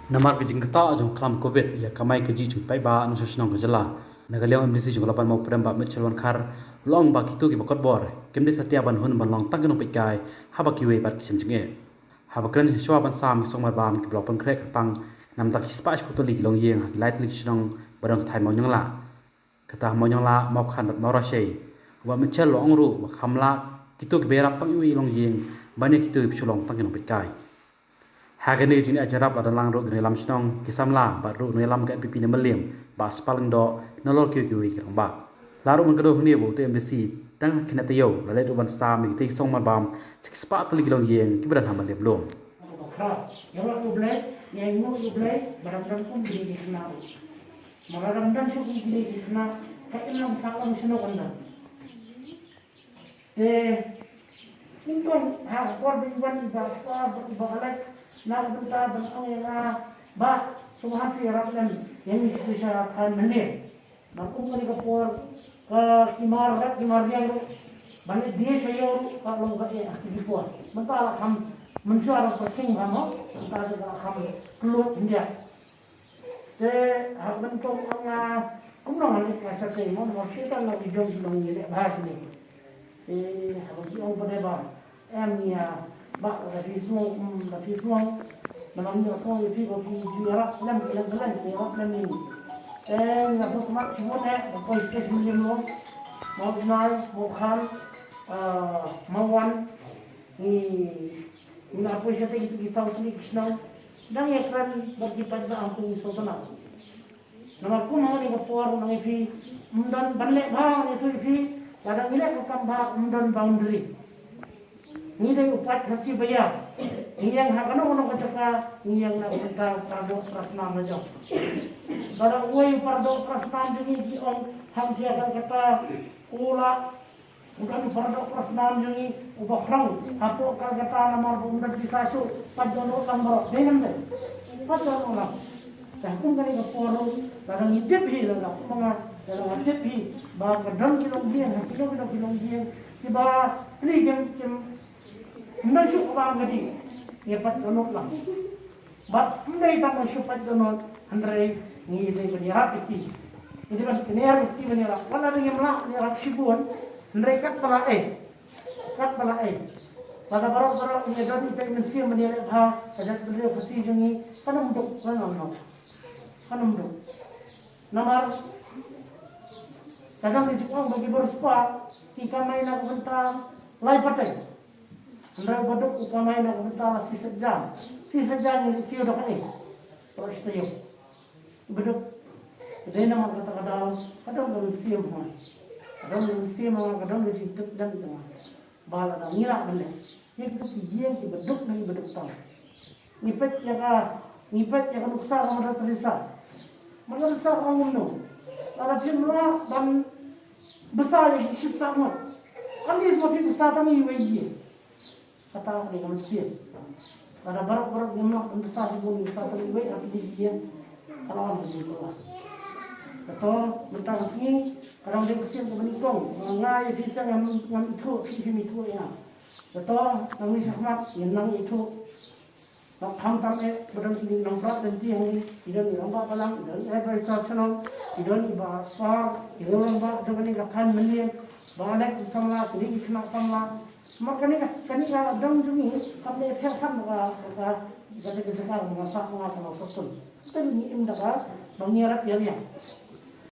Namar ke jingkata jong klam covid ya kamai ke ji chu pai ba anu sosnong ke jela nagaliam MDC jong lapan mau prem ba met chelon khar long ba kitu ki bakot bor kemde satia ban hun ban long tang no pikai haba ki we bat sim jinge haba kren shwa ban sam song ma bam ki blopan krek pang nam tak spa ko to li long yeng light li snong barang thai mau nyang la kata mau nyang la mau khan bat mau ra shei wa met chel long ru ba khamla kitu ki berap pang wi long yeng bane kitu ki chulong tang no pikai Hagani jini ajarab ada lang ro gni lam snong kisamla ba ro ni lam kan pipi ne melim ba spaling do nolol kyu kyu kirang ba laru man kado hni bo te MDC tang kina te yo la le do ban sam ni te song man bam sik spa tli gilong yeng ki badan hamal lem lom Yang aku beli, yang mau aku beli, barang-barang pun beli di sana. Barang-barang pun beli di sana. Kaya lang sakang sino kanda. Mungkin hal berjuang di bawah bahalai, nak bentar bentar yang bah semua siaran yang bisa kan mendir. Aku kali kapur ke kimar yang banyak dia saya kalau enggak aktif buat. Bentar kam mensuara perting kamu, bentar juga kam keluar India. Hal bentuk cũng là một cái sự kiện mà sẽ tăng được dùng đồng nghĩa để ba cái này thì ông bên đây bảo em nhà bạn là phi xuống mà nó nhiều không thì phi có phi duy ra năm cái lần thì nó năm nghìn em là số mắc chỉ muốn đấy và coi cái gì luôn một nói một khăn mong quan thì mình apa saja itu kita usah kisah dan yang kan bagi pada aku itu tenang. Nama aku mau ni berpuar dengan ifi, mundan balik bang itu ifi, kadang ini aku tambah mundan boundary. Ni dah upat hati bayar, ni yang hakano kono kacaka, ni yang nak kita pradok prasnam aja. Kadang uai pradok prasnam jadi di orang ham dia akan kata ula, bukan pradok prasnam jadi ubah kerang, apa kalau kata nama mundan disasu, pajono tambah, dengan deh, pajono lah. Tahun kali berpulang, kadang hidup hi lah, mga kadang hidup hi, bah kadang kilong dia, tiba ni jem masuk orang gadi, dia pat donot lah, bat mulai tak masuk pat donot, handrai ni dia berniaga piti, ini kan berniaga piti berniaga, kalau ada yang melak berniaga sibuan, handrai kat pala. Pada baru ini dan itu mesti berniaga bah, ada berniaga piti jengi, kan untuk kanam do namar kadang di Jepang bagi berspa tika main aku bentar lai patai andai baduk tika main aku bentar si sejam ni si udah kai terus tayo baduk jadi nama kata kadang berusia mah kadang berjituk dan tengah bala dah ngira benda ni tu dia si baduk tang nipet yang usah sama terisa Malah besar orang itu, kalau jumlah dan besar yang disita mah, kan dia semakin besar kan ini wajib. Kata dia manusia, kalau baru jumlah dan besar itu besar kan ini wajib dia kalau orang begitu lah. Kata tentang ini, kalau dia kesian kebenikong, mengai bisa yang itu sini itu ya. Kata nang isahmat yang nang itu. Nak hantar badan ini nampak dan tiang ini nampak palang dan exceptional ini bahasa ini nampak dengan ini akan melihat balik sama sedikit kena sama makanya kan dong jungi kami efekkan jadi kita sekarang masak masak sosok itu ini indah mengirat dia